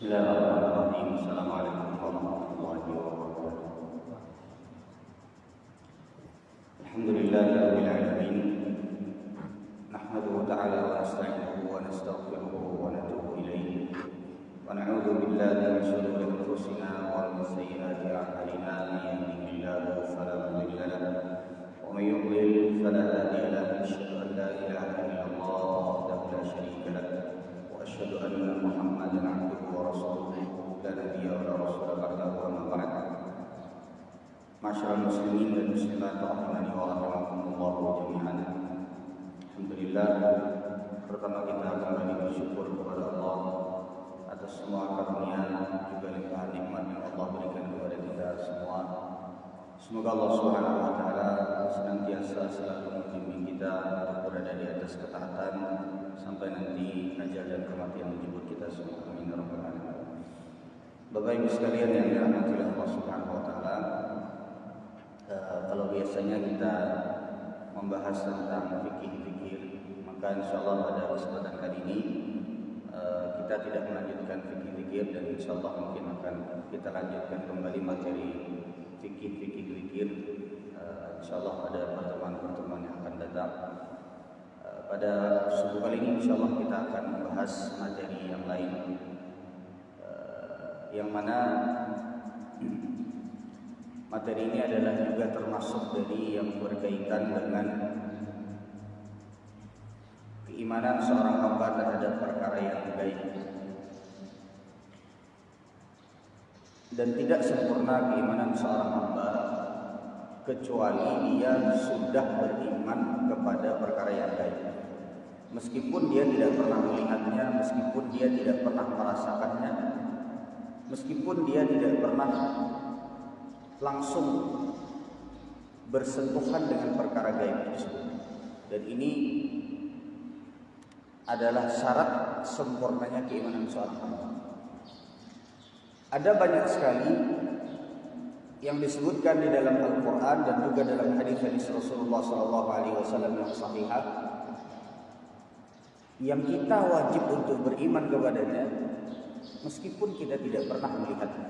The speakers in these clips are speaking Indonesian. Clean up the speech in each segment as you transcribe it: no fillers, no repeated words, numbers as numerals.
Bismillahirrahmanirrahim. Assalamualaikum warahmatullahi wabarakatuh. Alhamdulillahirabbil alamin. Nahmaduhu ta'ala wa nasta'inuhu wa nastaghfiruhu wa natubu ilayhi. Wa na'udzu billahi min shururi anfusina wa min sayyiati a'malina. Man yahdihillahu fala mudilla lahu wa man yudlil fala hadiya lahu. Asyhadu an la ilaha illallah wahdahu la syarika lahu wa asyhadu anna Muhammadan 'abduhu la nabiyya wa la rasula ba'dahu amma ba'd. Masyarul muslimin dan muslimat rahimani wa rahimakumullah jami'an. Alhamdulillah, pertama kita kembali bersyukur kepada Allah atas semua karunia juga limpahan nikmat yang Allah berikan kepada kita semua. Semoga Allah Subhanahu wa taala senantiasa selalu membimbing kita untuk berada di atas ketaatan sampai nanti ajal dan kematian menjemput kita semua. Amin ya rabbal alamin. Bapak Ibu sekalian yang dirahmati oleh Allah Subhanahu wa taala, kalau biasanya kita membahas tentang fikih-fikih, maka insyaallah pada kesempatan kali ini kita tidak melanjutkan fikih-fikih dan insyaallah mungkin akan kita lanjutkan kembali materi fikih-fikih. Insyaallah pada pertemuan-pertemuan yang akan datang. Pada subuh kali ini insyaallah kita akan membahas materi yang lain, yang mana materi ini adalah juga termasuk dari yang berkaitan dengan keimanan seorang hamba terhadap perkara yang gaib. Dan tidak sempurna keimanan seorang hamba kecuali dia sudah beriman kepada perkara yang gaib. Meskipun dia tidak pernah melihatnya, meskipun dia tidak pernah merasakannya, meskipun dia tidak pernah langsung bersentuhan dengan perkara gaib tersebut. Dan ini adalah syarat sempurnanya keimanan seorang hamba. Ada banyak sekali yang disebutkan di dalam Al-Quran dan juga dalam hadis-hadis Rasulullah SAW yang sahihah, yang kita wajib untuk beriman kepadanya meskipun kita tidak pernah melihatnya.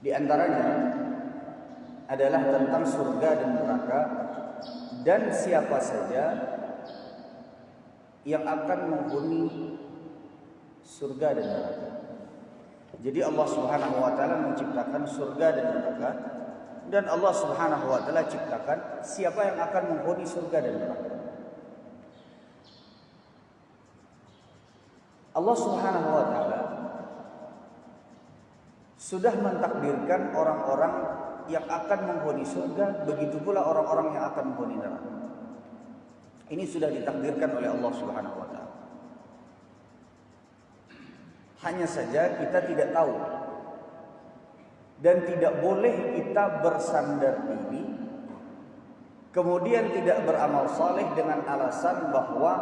Di antaranya adalah tentang surga dan neraka dan siapa saja yang akan menghuni surga dan neraka. Jadi Allah Subhanahu wa taala menciptakan surga dan neraka, dan Allah Subhanahu wa taala ciptakan siapa yang akan menghuni surga dan neraka. Allah Subhanahu wa taala sudah mentakdirkan orang-orang yang akan menghuni surga, begitu pula orang-orang yang akan menghuni neraka. Ini sudah ditakdirkan oleh Allah Subhanahu wa taala. Hanya saja kita tidak tahu dan tidak boleh kita bersandar diri kemudian tidak beramal saleh dengan alasan bahwa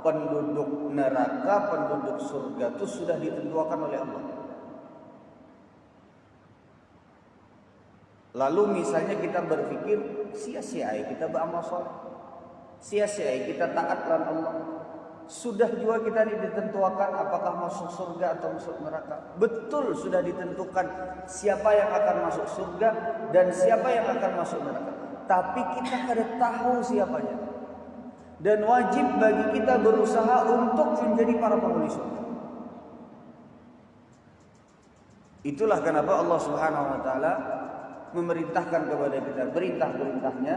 penduduk neraka, penduduk surga itu sudah ditentukan oleh Allah. Lalu misalnya kita berpikir sia-sia kita beramal saleh, sia-sia kita taat kepada Allah. Sudah juga kita ditentukan apakah masuk surga atau masuk neraka. Betul sudah ditentukan siapa yang akan masuk surga dan siapa yang akan masuk neraka. Tapi kita kada tahu siapanya. Dan wajib bagi kita berusaha untuk menjadi para penghuni surga. Itulah kenapa Allah Subhanahu wa taala memerintahkan kepada kita perintah-perintahnya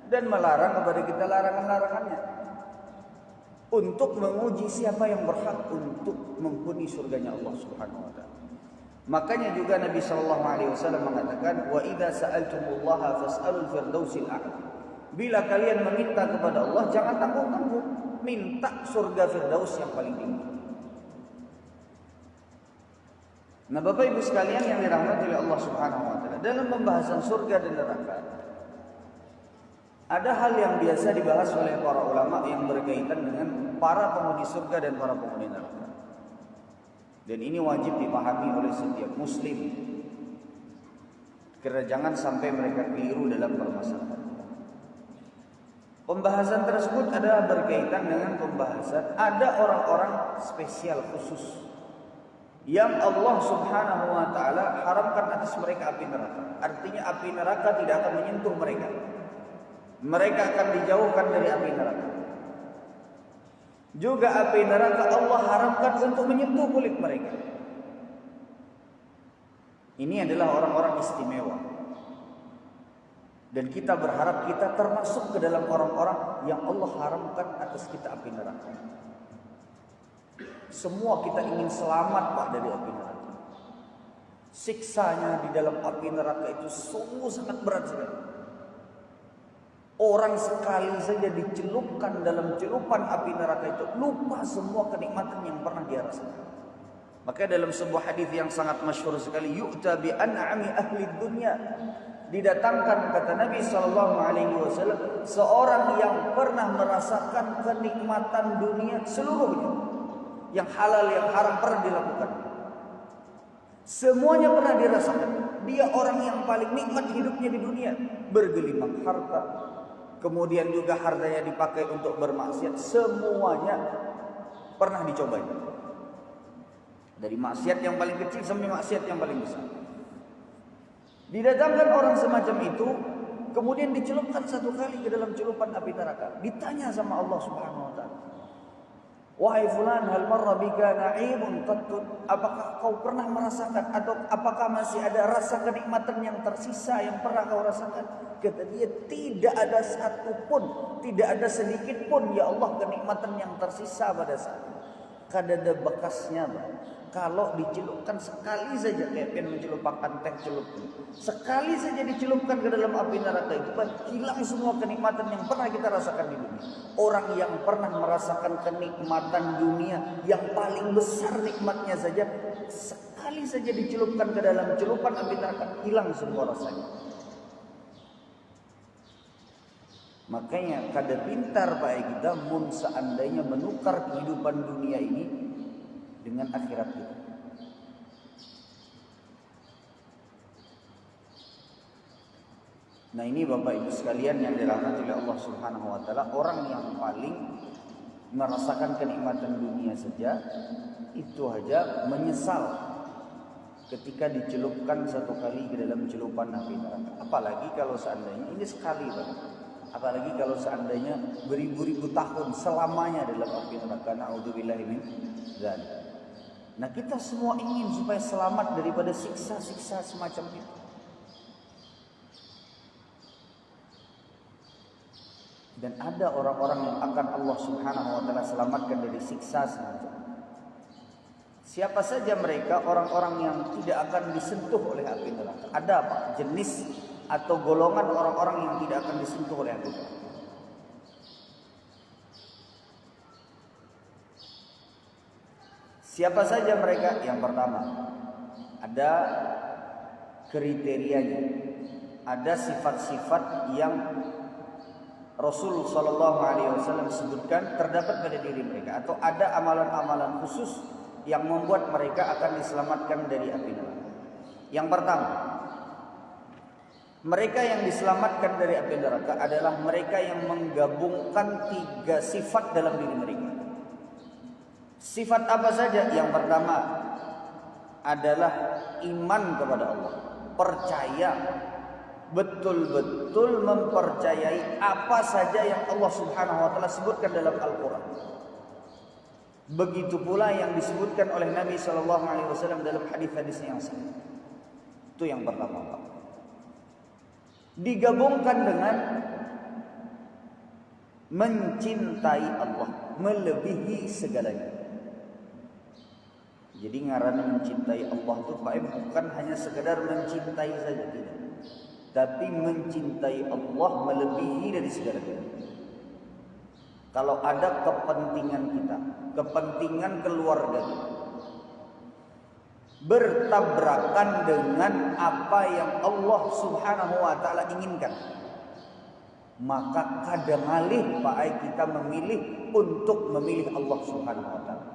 dan melarang kepada kita larangan-larangannya, untuk menguji siapa yang berhak untuk menghuni surganya Allah Subhanahu wa taala. Makanya juga Nabi sallallahu alaihi wasallam mengatakan, "Wa idza sa'altumullaha fas'alul firdausil a'la." Bila kalian meminta kepada Allah, jangan tanggung-tanggung, minta surga Firdaus yang paling tinggi. Nah, Bapak Ibu sekalian yang dirahmati oleh Allah Subhanahu wa taala, dalam pembahasan surga dan neraka ada hal yang biasa dibahas oleh para ulama yang berkaitan dengan para penghuni surga dan para penghuni neraka. Dan ini wajib dipahami oleh setiap muslim, karena jangan sampai mereka keliru dalam permasalahan. Pembahasan tersebut adalah berkaitan dengan pembahasan ada orang-orang spesial khusus yang Allah Subhanahu wa taala haramkan atas mereka api neraka. Artinya api neraka tidak akan menyentuh mereka. Mereka akan dijauhkan dari api neraka. Juga api neraka Allah haramkan untuk menyentuh kulit mereka. Ini adalah orang-orang istimewa. Dan kita berharap kita termasuk ke dalam orang-orang yang Allah haramkan atas kita api neraka. Semua kita ingin selamat Pak dari api neraka. Siksanya di dalam api neraka itu sungguh sangat berat sekali. Orang sekali saja dicelupkan dalam celupan api neraka itu lupa semua kenikmatan yang pernah dia rasakan. Maka dalam sebuah hadis yang sangat masyhur sekali, yu'ta bi an'ami ahli dunya, didatangkan kata Nabi SAW seorang yang pernah merasakan kenikmatan dunia seluruhnya, yang halal yang haram pernah dilakukan, semuanya pernah dirasakan. Dia orang yang paling nikmat hidupnya di dunia, bergelimang harta, kemudian juga hartanya dipakai untuk bermaksiat, semuanya pernah dicobain. Dari maksiat yang paling kecil sampai maksiat yang paling besar. Didatangkan orang semacam itu, kemudian dicelupkan satu kali ke dalam celupan api neraka. Ditanya sama Allah Subhanahu wa taala, "Wahai fulan, hal marra bika na'imun qattun?" Apakah kau pernah merasakan atau apakah masih ada rasa kenikmatan yang tersisa yang pernah kau rasakan? Kata dia, tidak ada satu pun, tidak ada sedikit pun ya Allah kenikmatan yang tersisa pada saat itu. Kada ada bekasnya, Bang. Kalau dicelupkan sekali saja, kayak pengen mencelupkan teh celup, sekali saja dicelupkan ke dalam api neraka itu, Bang, hilang semua kenikmatan yang pernah kita rasakan di dunia. Orang yang pernah merasakan kenikmatan dunia yang paling besar nikmatnya saja, sekali saja dicelupkan ke dalam celupan api neraka, hilang semua rasanya. Makanya kada pintar Pak kita mun seandainya menukar kehidupan dunia ini dengan akhirat kita. Nah ini Bapak Ibu sekalian yang dirahmati oleh Allah Subhanahu wa taala, orang yang paling merasakan kenikmatan dunia saja itu aja menyesal ketika dicelupkan satu kali ke dalam celupan api neraka. Apalagi kalau seandainya ini sekali Bapak. Apalagi kalau seandainya beribu-ribu tahun selamanya dalam api neraka. Na'udzubillahi min dzalik. Nah kita semua ingin supaya selamat daripada siksa-siksa semacam itu. Dan ada orang-orang yang akan Allah Subhanahu wa taala selamatkan dari siksa semacam itu. Siapa saja mereka? Orang-orang yang tidak akan disentuh oleh api neraka. Ada apa? Jenis atau golongan orang-orang yang tidak akan disentuh oleh api neraka. Siapa saja mereka? Yang pertama, ada kriterianya, ada sifat-sifat yang Rasul Shallallahu Alaihi Wasallam sebutkan terdapat pada diri mereka, atau ada amalan-amalan khusus yang membuat mereka akan diselamatkan dari api neraka. Yang pertama, mereka yang diselamatkan dari api neraka adalah mereka yang menggabungkan 3 sifat dalam diri mereka. Sifat apa saja? Yang pertama adalah iman kepada Allah, percaya, betul-betul mempercayai apa saja yang Allah Subhanahu wa taala sebutkan dalam Al-Qur'an. Begitu pula yang disebutkan oleh Nabi sallallahu alaihi wasallam dalam hadis-hadisnya yang sahih. Itu yang pertama, Pak. Digabungkan dengan mencintai Allah melebihi segalanya. Jadi ngaran mencintai Allah itu Pak bukan hanya sekedar mencintai saja, tidak. Tapi mencintai Allah melebihi dari segalanya. Kalau ada kepentingan kita, kepentingan keluarga kita, bertabrakan dengan apa yang Allah Subhanahu wa taala inginkan, maka kadang alih Pak kita memilih untuk memilih Allah Subhanahu wa taala.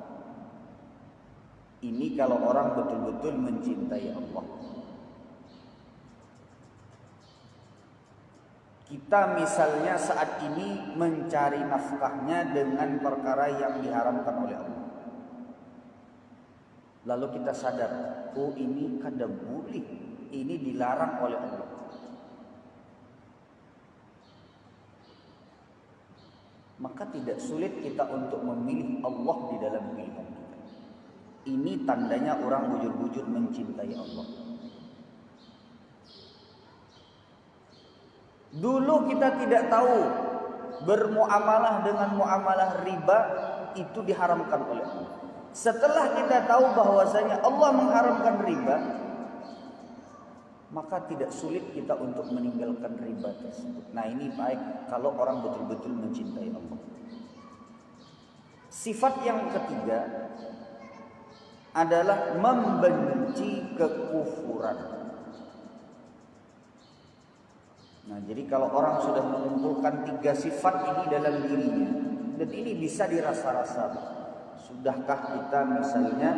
Ini kalau orang betul-betul mencintai Allah. Kita misalnya saat ini mencari nafkahnya dengan perkara yang diharamkan oleh Allah. Lalu kita sadar, oh ini kada boleh, ini dilarang oleh Allah. Maka tidak sulit kita untuk memilih Allah di dalam pilihan kita. Ini tandanya orang bujur-bujur mencintai Allah. Dulu kita tidak tahu bermuamalah dengan muamalah riba itu diharamkan oleh Allah. Setelah kita tahu bahwasanya Allah mengharamkan riba, maka tidak sulit kita untuk meninggalkan riba tersebut. Nah, ini baik kalau orang betul-betul mencintai Allah. Sifat yang ketiga adalah membenci kekufuran. Nah, jadi kalau orang sudah mengumpulkan 3 sifat ini dalam dirinya, dan ini bisa dirasa-rasa. Sudahkah kita misalnya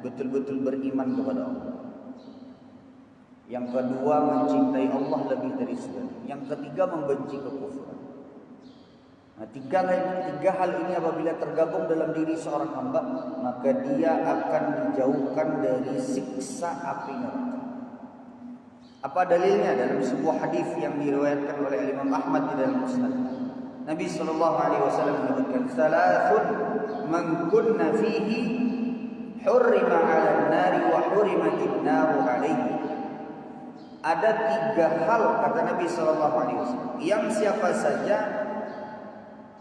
betul-betul beriman kepada Allah? Yang kedua, mencintai Allah lebih dari segala. Yang ketiga, membenci kekufuran. Nah, 3 hal ini apabila tergabung dalam diri seorang hamba, maka dia akan dijauhkan dari siksa api neraka. Apa dalilnya? Dalam sebuah hadis yang diriwayatkan oleh Imam Ahmad di dalam Musnad. Nabi sallallahu alaihi wasallam menyebutkan, "Salasun man kunna fihi hurrima 'alan nari wa hurimatin naru 'alaihi." Ada 3 hal kata Nabi sallallahu alaihi wasallam yang siapa saja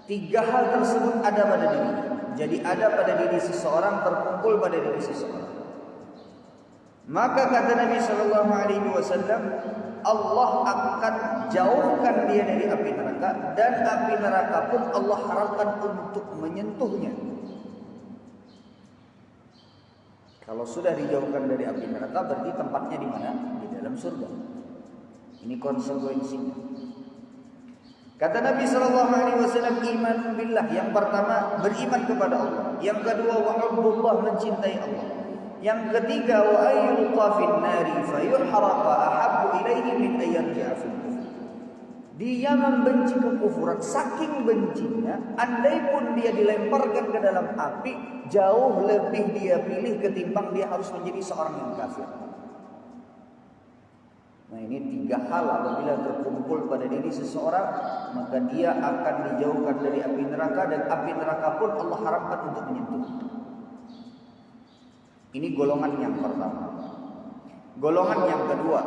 3 hal tersebut ada pada dirinya. Jadi ada pada diri seseorang, terkumpul pada diri seseorang. Maka kata Nabi sallallahu alaihi wasallam, Allah akan jauhkan dia dari api neraka, dan api neraka pun Allah haramkan untuk menyentuhnya. Kalau sudah dijauhkan dari api neraka, berarti tempatnya di mana? Di dalam surga. Ini konsekuensinya. Kata Nabi sallallahu alaihi wasallam, iman billah, yang pertama beriman kepada Allah, yang kedua wa hubbullah, mencintai Allah, yang ketiga wa ayyulqa fin nari fayuhraqa ahabbu ilaihi min ayyarji'a fil kufur. Dia membenci kekufuran, saking bencinya, andai pun dia dilemparkan ke dalam api, jauh lebih dia pilih ketimbang dia harus menjadi seorang yang kafir. Nah, ini 3 hal apabila terkumpul pada diri seseorang, maka dia akan dijauhkan dari api neraka, dan api neraka pun Allah haramkan untuk menyentuh. Ini golongan yang pertama. Golongan yang kedua,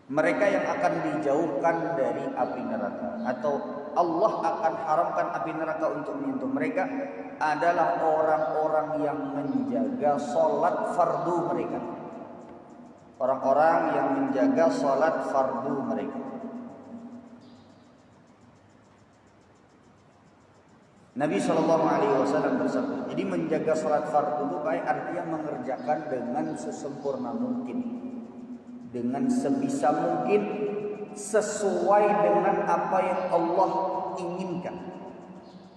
mereka yang akan dijauhkan dari api neraka, atau Allah akan haramkan api neraka untuk menyentuh mereka, adalah orang-orang yang menjaga sholat fardu mereka. Orang-orang yang menjaga sholat fardu mereka. Nabi SAW bersabda, jadi menjaga sholat fardu itu baik artinya mengerjakan dengan sesempurna mungkin, dengan sebisa mungkin, sesuai dengan apa yang Allah inginkan,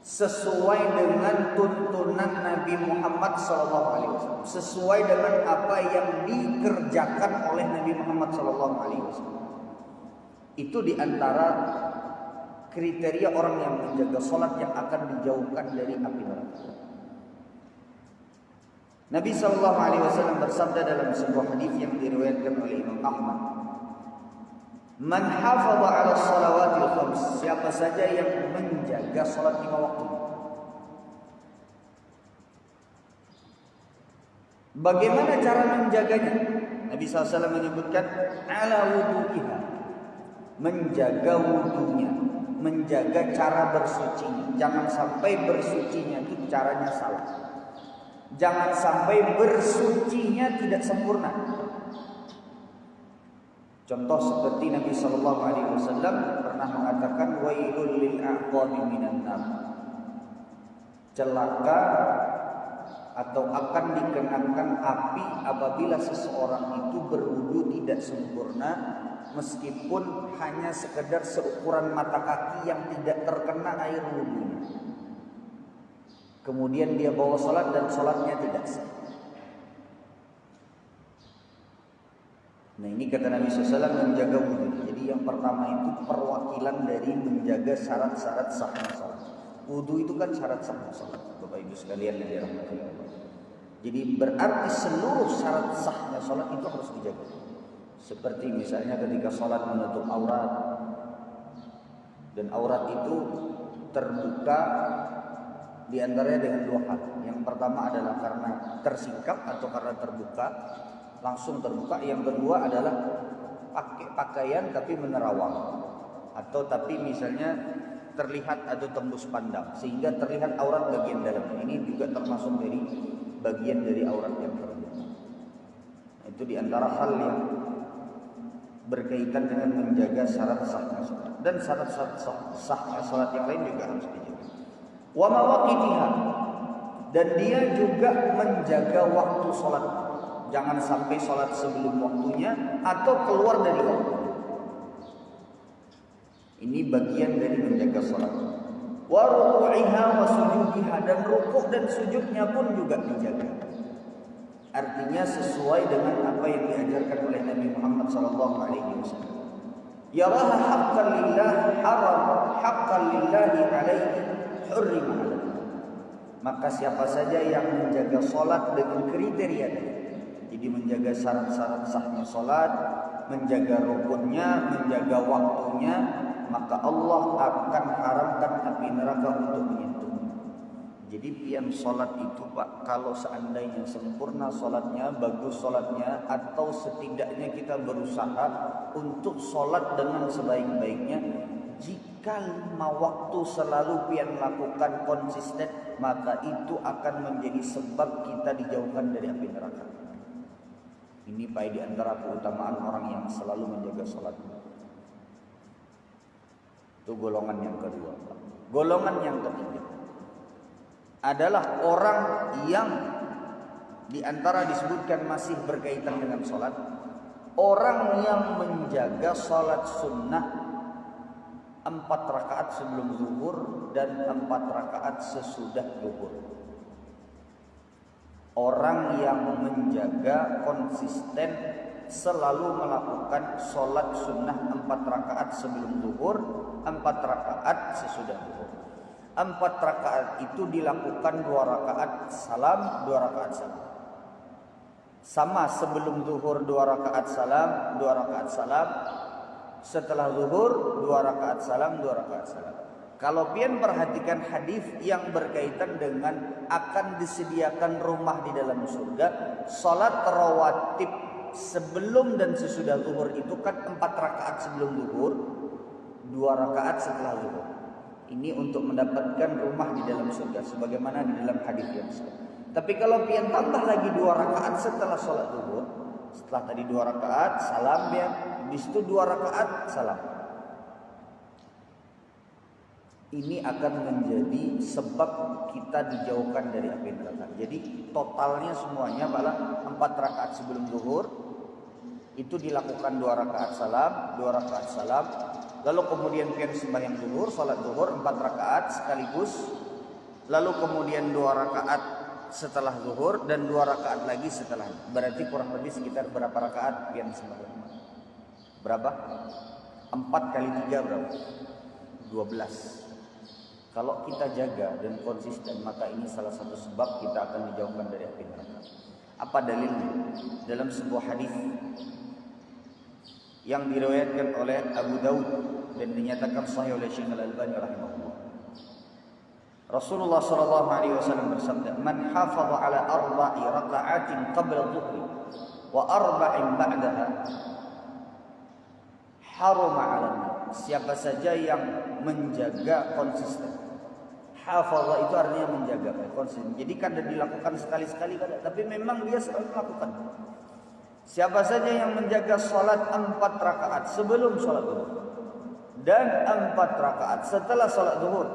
sesuai dengan tuntunan Nabi Muhammad SAW, sesuai dengan apa yang dikerjakan oleh Nabi Muhammad SAW. Itu diantara kriteria orang yang menjaga sholat yang akan dijauhkan dari api neraka. Nabi SAW bersabda dalam sebuah hadis yang diriwayatkan oleh Imam Ahmad, "Man hafadha 'ala shalawatil khams," siapa saja yang menjaga salat 5 waktu. Bagaimana cara menjaganya? Nabi SAW menyebutkan, "ala wudu'iha," menjaga wudunya, menjaga cara bersucinya. Jangan sampai bersucinya itu caranya salah. Jangan sampai bersucinya tidak sempurna. Contoh seperti Nabi SAW pernah mengatakan, wailul lil a'qabi minan nar. Celaka atau akan dikenakan api apabila seseorang itu berwudu tidak sempurna, meskipun hanya sekedar seukuran mata kaki yang tidak terkena air wudunya. Kemudian dia bawa sholat dan sholatnya tidak sah. Nah, ini kata Nabi SAW menjaga wudu. Jadi yang pertama itu perwakilan dari menjaga syarat-syarat sahnya sholat. Wudu itu kan syarat sahnya sholat. Bapak Ibu sekalian yang dirahmati Allah. Jadi berarti seluruh syarat sahnya sholat itu harus dijaga. Seperti misalnya ketika sholat menutup aurat, dan aurat itu terbuka di antaranya dengan dua hal. Yang pertama adalah karena tersingkap atau karena terbuka, langsung terbuka. Yang kedua adalah pakai pakaian tapi menerawang, atau tapi misalnya terlihat atau tembus pandang sehingga terlihat aurat bagian dalam. Ini juga termasuk dari bagian dari aurat yang terbuka. Itu diantara hal yang berkaitan dengan menjaga syarat sahnya salat, dan syarat sahnya salat yang lain juga harus dijaga. Wa mawaqitiha, dan dia juga menjaga waktu salat. Jangan sampai salat sebelum waktunya atau keluar dari waktu. Ini bagian dari menjaga salat. Wa ruku'iha wa sujudiha, dan rukuk dan sujudnya pun juga dijaga. Artinya sesuai dengan apa yang diajarkan oleh Nabi Muhammad SAW. Yaraha haqqan lillah haram, haqqan lillahi alaihi hurrima alaihi. Maka siapa saja yang menjaga salat dengan kriteria ini, jadi menjaga syarat-syarat sahnya salat, menjaga rukunnya, menjaga waktunya, maka Allah akan haramkan api neraka untuk menyentuhnya. Jadi pian solat itu Pak, kalau seandainya sempurna solatnya, bagus solatnya, atau setidaknya kita berusaha untuk solat dengan sebaik-baiknya, jika 5 waktu selalu pian lakukan konsisten, maka itu akan menjadi sebab kita dijauhkan dari api neraka. Ini Pak di antara keutamaan orang yang selalu menjaga solat. Itu golongan yang kedua Pak. Golongan yang ketiga adalah orang yang diantara disebutkan masih berkaitan dengan sholat, orang yang menjaga sholat sunnah 4 rakaat sebelum zuhur dan 4 rakaat sesudah zuhur. Orang yang menjaga konsisten selalu melakukan sholat sunnah 4 rakaat sebelum zuhur, 4 rakaat sesudah zuhur. 4 rakaat itu dilakukan 2 rakaat salam, 2 rakaat salam. Sama sebelum zuhur 2 rakaat salam, 2 rakaat salam. Setelah zuhur 2 rakaat salam, 2 rakaat salam. Kalau pian perhatikan hadis yang berkaitan dengan akan disediakan rumah di dalam surga, salat rawatib sebelum dan sesudah zuhur itu kan 4 rakaat sebelum zuhur, 2 rakaat setelah zuhur. Ini untuk mendapatkan rumah di dalam surga sebagaimana di dalam hadis yang sahih. Tapi kalau pian tambah lagi 2 rakaat setelah sholat zuhur, setelah tadi 2 rakaat salam pian, habis itu 2 rakaat salam. Ini akan menjadi sebab kita dijauhkan dari api neraka. Jadi totalnya semuanya adalah 4 rakaat sebelum zuhur, itu dilakukan 2 rakaat salam, 2 rakaat salam. Lalu kemudian pian sembahyang zuhur, salat zuhur 4 rakaat sekaligus. Lalu kemudian 2 rakaat setelah zuhur dan 2 rakaat lagi setelah. Berarti kurang lebih sekitar berapa rakaat pian sembahyang? Berapa? 4 kali 3 berapa? 12. Kalau kita jaga dan konsisten, maka ini salah satu sebab kita akan dijauhkan dari api neraka. Apa dalilnya? Dalam sebuah hadis yang diriwayatkan oleh Abu Daud dan dinyatakan sahih oleh Syekh Al-Albani rahimahullah. Rasulullah sallallahu alaihi wasallam bersabda, "Man hafaza ala 4 raka'atin qabla dhuhri wa 4 ba'daha harama 'ala." Siapa saja yang menjaga konsisten. Hafaza itu artinya menjaga konsisten. Jadi kan dilakukan sekali-sekali kan, tapi memang dia selalu melakukan. Siapa saja yang menjaga sholat 4 rakaat sebelum sholat zuhur dan 4 rakaat setelah sholat zuhur,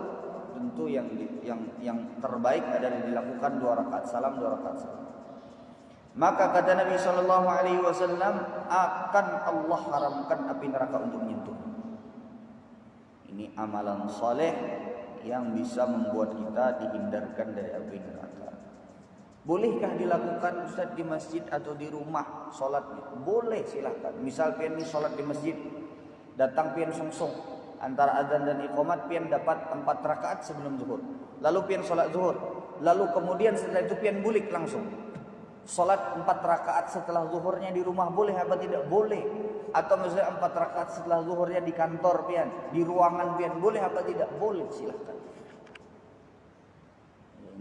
tentu yang terbaik adalah dilakukan 2 rakaat salam, 2 rakaat salam. Maka kata Nabi SAW, akan Allah haramkan api neraka untuk menyentuh. Ini amalan soleh yang bisa membuat kita dihindarkan dari api neraka. Bolehkah dilakukan Ustaz di masjid atau di rumah sholatnya? Boleh, silahkan. Misal pian ini sholat di masjid, datang pian sungsung antara adzan dan iqamat, pian dapat 4 rakaat sebelum zuhur. Lalu pian sholat zuhur. Lalu kemudian setelah itu pian bulik langsung. Salat 4 rakaat setelah zuhurnya di rumah boleh apa tidak? Boleh. Atau misalnya 4 rakaat setelah zuhurnya di kantor pian, di ruangan pian, boleh apa tidak? Boleh, silahkan.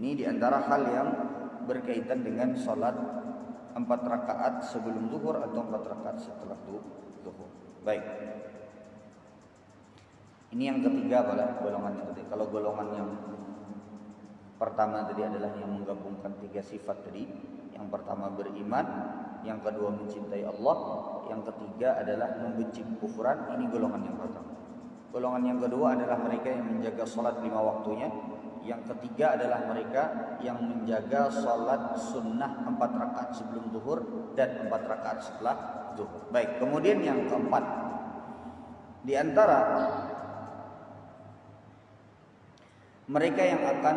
Ini diantara hal yang berkaitan dengan salat 4 rakaat sebelum zuhur atau 4 rakaat setelah zuhur. Baik. Ini yang ketiga adalah golongan yang ketiga. Kalau golongan yang pertama tadi adalah yang menggabungkan 3 sifat tadi. Yang pertama beriman, yang kedua mencintai Allah, yang ketiga adalah membenci kekufuran. Ini golongan yang pertama. Golongan yang kedua adalah mereka yang menjaga salat 5 waktunya. Yang ketiga adalah mereka yang menjaga salat sunnah 4 rakaat sebelum zuhur dan 4 rakaat setelah zuhur. Baik, kemudian yang keempat, di antara mereka yang akan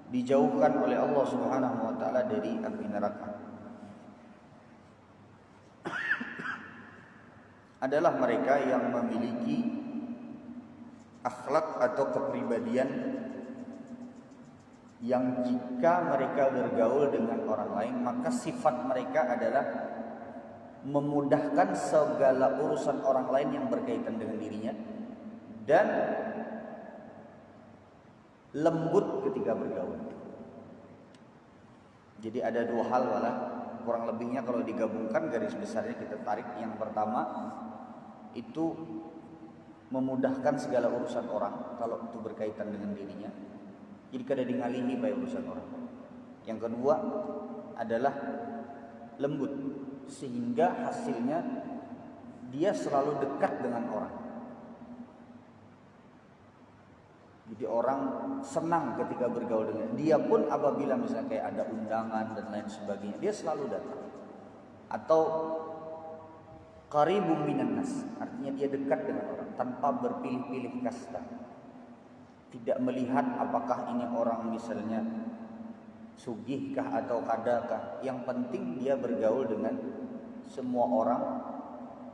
dijauhkan oleh Allah Subhanahu wa taala dari api neraka adalah mereka yang memiliki akhlak atau kepribadian yang jika mereka bergaul dengan orang lain maka sifat mereka adalah memudahkan segala urusan orang lain yang berkaitan dengan dirinya dan lembut ketika bergaul. Jadi ada 2 hal malah kurang lebihnya kalau digabungkan garis besarnya kita tarik. Yang pertama itu memudahkan segala urusan orang kalau itu berkaitan dengan dirinya. Jadi kada ngalihi baik urusan orang. Yang kedua adalah lembut sehingga hasilnya dia selalu dekat dengan orang. Jadi orang senang ketika bergaul dengan dia pun apabila misalnya kayak ada undangan dan lain sebagainya dia selalu datang. Atau qaribum minan nas, artinya dia dekat dengan orang tanpa berpilih-pilih kasta. Tidak melihat apakah ini orang misalnya sugihkah atau kadakah. Yang penting dia bergaul dengan semua orang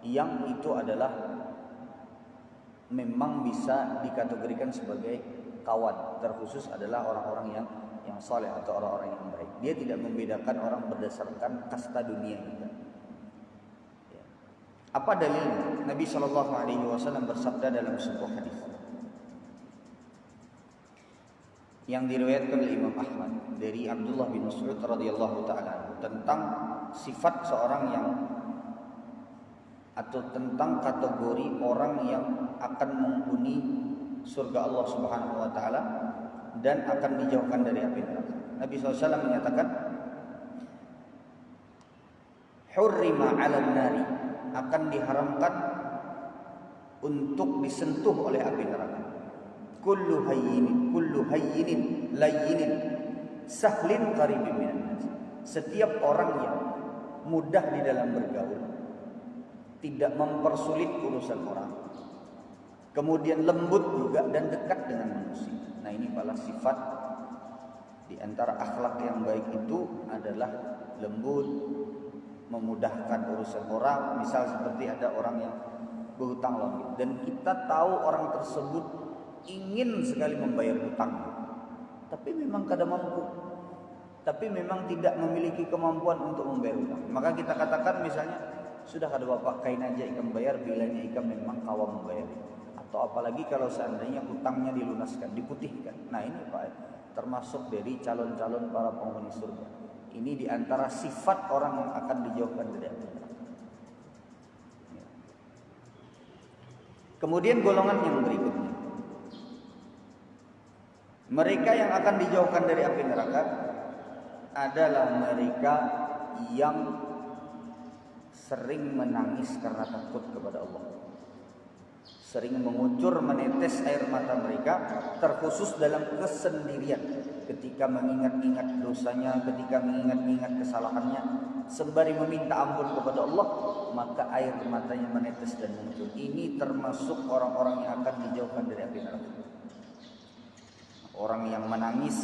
yang itu adalah memang bisa dikategorikan sebagai kawan. Terkhusus adalah orang-orang yang saleh atau orang-orang yang baik. Dia tidak membedakan orang berdasarkan kasta dunia juga. Ya. Apa dalilnya? Nabi SAW bersabda dalam sebuah hadis yang diriwayatkan oleh Imam Ahmad dari Abdullah bin Mas'ud radhiyallahu taala tentang sifat seorang yang atau tentang kategori orang yang akan menghuni surga Allah Subhanahu wa taala dan akan dijauhkan dari api neraka. Nabi SAW menyatakan hurrima 'alan nari, akan diharamkan untuk disentuh oleh api neraka. Kullu hayyinin layyinin sahlin qaribin minan nas. Setiap orang yang mudah di dalam bergaul, tidak mempersulit urusan orang, kemudian lembut juga dan dekat dengan manusia. Nah ini adalah sifat di antara akhlak yang baik itu adalah lembut, memudahkan urusan orang. Misal seperti ada orang yang berhutang loan dan kita tahu orang tersebut ingin sekali membayar hutang, tapi memang kada mampu, tapi memang tidak memiliki kemampuan untuk membayar hutang. Maka kita katakan misalnya, sudah kada bapak kain aja ikam bayar bilanya ikam memang kawa membayar. Atau apalagi kalau seandainya hutangnya dilunaskan, diputihkan. Nah ini Pak, termasuk dari calon-calon para penghuni surga. Ini diantara sifat orang yang akan dijauhkan dari api neraka. Kemudian golongan yang berikutnya, mereka yang akan dijauhkan dari api neraka adalah mereka yang sering menangis karena takut kepada Allah, sering mengucur menetes air mata mereka, terkhusus dalam kesendirian, ketika mengingat-ingat dosanya, ketika mengingat-ingat kesalahannya, sembari meminta ampun kepada Allah, maka air matanya menetes dan mengucur. Ini termasuk orang-orang yang akan dijauhkan dari api neraka. Orang yang menangis,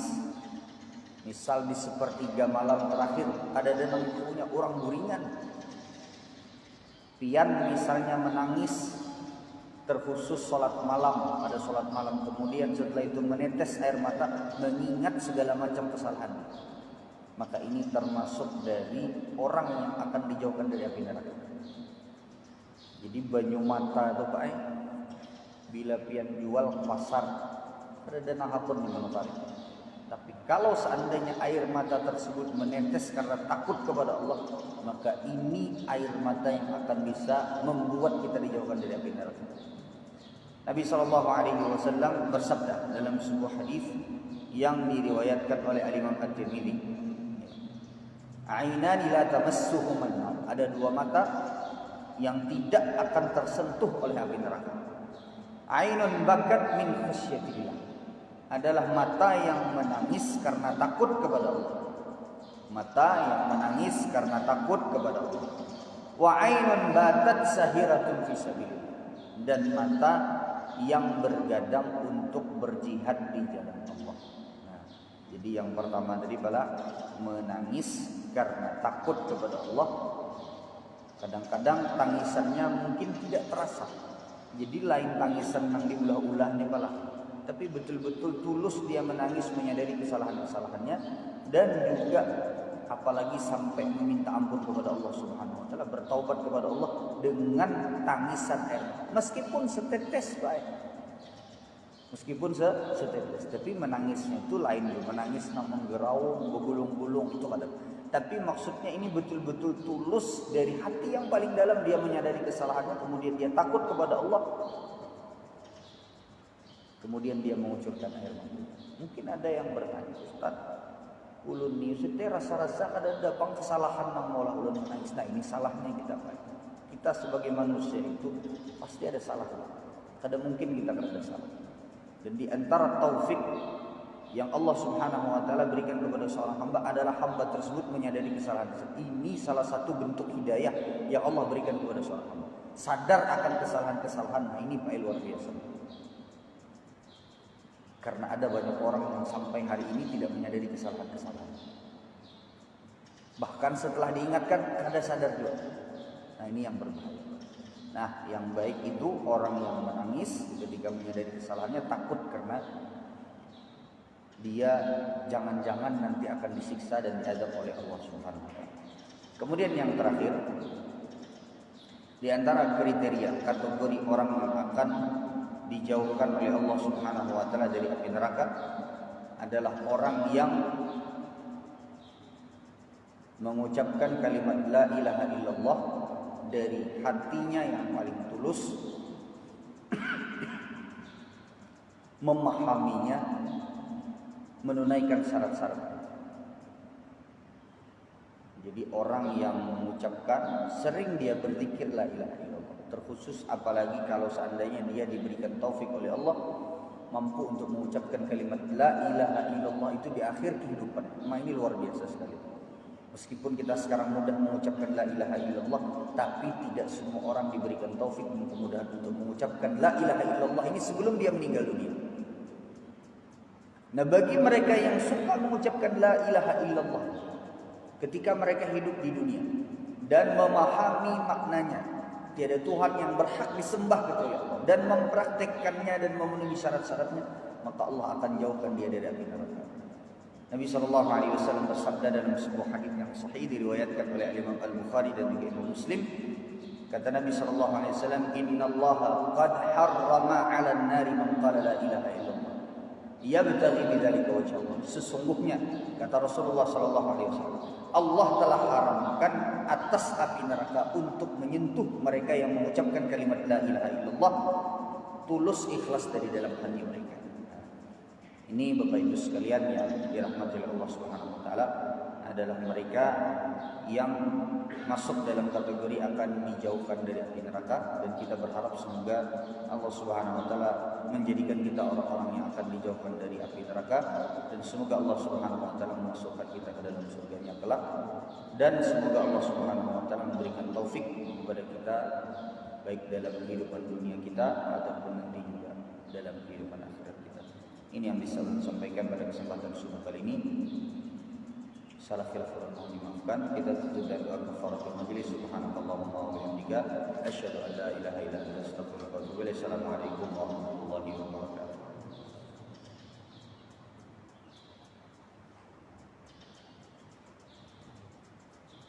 misal di sepertiga malam terakhir ada dalam tubuhnya orang buringan, pian misalnya menangis, terkhusus sholat malam, pada sholat malam kemudian setelah itu menetes air mata mengingat segala macam kesalahan. maka ini termasuk dari orang yang akan dijauhkan dari api neraka. Jadi banyu mata itu Pak, bila pian jual ke pasar ada dana hapun di manufari. Tapi kalau seandainya air mata tersebut menetes karena takut kepada Allah, maka ini air mata yang akan bisa membuat kita dijauhkan dari api neraka. Nabi SAW bersabda dalam sebuah hadis yang diriwayatkan oleh Imam At-Tirmidzi, "Ainani la tamassuhum an-nar." Ada dua mata yang tidak akan tersentuh oleh api neraka. Ainun bakat min khasyatillah, adalah mata yang menangis karena takut kepada Allah. Mata yang menangis karena takut kepada Allah. Wa ainun batat sahiratun fi sabilillah, dan mata yang bergadang untuk berjihad di jalan Allah. Nah, jadi yang pertama tadi adalah menangis karena takut kepada Allah. Kadang-kadang tangisannya mungkin tidak terasa. Jadi lain tangisan yang diulah-ulah nih pala, tapi betul-betul tulus dia menangis menyadari kesalahan-kesalahannya, dan juga apalagi sampai meminta ampun kepada Allah Subhanahu wa taala, bertaubat kepada Allah dengan tangisan air, meskipun setetes baik. Meskipun setetes, tapi menangisnya itu lain, menangis namun geraung, begulung-gulung itu kadang. Tapi maksudnya ini betul-betul tulus dari hati yang paling dalam, dia menyadari kesalahannya, kemudian dia takut kepada Allah, kemudian dia mengucurkan air mata. Mungkin ada yang bertanya, Ustaz, ulun ni setia rasa-rasa ada dapang kesalahan nang mola ulun menangis. Nah, ini salahnya kita Pak. Kita sebagai manusia itu pasti ada salah. Kadang mungkin kita ada salah. Dan di antara taufik yang Allah Subhanahu wa taala berikan kepada seorang hamba adalah hamba tersebut menyadari kesalahan. Ini salah satu bentuk hidayah yang Allah berikan kepada seorang hamba. Sadar akan kesalahan-kesalahan. Nah, ini Pak, luar biasa. Karena ada banyak orang yang sampai hari ini tidak menyadari kesalahan-kesalahan. Bahkan setelah diingatkan kada sadar juga. Nah, ini yang berbahaya. Nah, yang baik itu orang yang menangis ketika menyadari kesalahannya, takut karena dia jangan-jangan nanti akan disiksa dan diazab oleh Allah Subhanahu wa taala. Kemudian yang terakhir, di antara kriteria kategori orang yang akan dijauhkan oleh Allah Subhanahu wa taala dari api neraka adalah orang yang mengucapkan kalimat la ilaha illallah dari hatinya yang paling tulus, memahaminya, menunaikan syarat-syarat. Jadi orang yang mengucapkan, sering dia berzikir la ilaha illallah, terkhusus apalagi kalau seandainya dia diberikan taufik oleh Allah mampu untuk mengucapkan kalimat la ilaha illallah itu di akhir kehidupan. Ini luar biasa sekali. Meskipun kita sekarang mudah mengucapkan la ilaha illallah, tapi tidak semua orang diberikan taufik dan kemudahan untuk mengucapkan la ilaha illallah ini sebelum dia meninggal dunia. Nah, bagi mereka yang suka mengucapkan la ilaha illallah ketika mereka hidup di dunia dan memahami maknanya, tiada Tuhan yang berhak disembah kecuali Allah, dan mempraktekkannya dan memenuhi syarat-syaratnya, maka Allah akan jauhkan dia dari api neraka. Nabi SAW bersabda dalam sebuah hadis yang sahih diriwayatkan oleh Imam Al-Bukhari dan juga Imam Muslim. Kata Nabi SAW, "Inna Allah qad harrama 'ala an-nari man qala la ilaha illallah yabtaghi bidzalika wajha Allah." Sesungguhnya kata Rasulullah SAW, Allah telah haramkan atas api neraka untuk menyentuh mereka yang mengucapkan kalimat la ilaha illallah tulus ikhlas dari dalam hati mereka. Ini Bapak Ibu sekalian yang dirahmati oleh Allah Subhanahu wa taala adalah mereka yang masuk dalam kategori akan dijauhkan dari api neraka, dan kita berharap semoga Allah Subhanahu wa taala menjadikan kita orang-orang yang akan dijauhkan dari api neraka, dan semoga Allah Subhanahu wa taala memasukkan kita ke dalam surganya kelak, dan semoga Allah Subhanahu wa taala memberikan taufik kepada kita baik dalam kehidupan dunia kita ataupun nanti juga dalam kehidupan akhirat kita. Ini yang bisa saya sampaikan pada kesempatan subuh kali ini. Salah khilaf mohon dimaafkan. Kita tutup dari doa kafaratul majelis. Subhanallahumma wa bihamdika asyhadu an la ilaha illa anta astaghfiruka wa atubu ilaik. Assalamualaikum warahmatullahi wabarakatuh.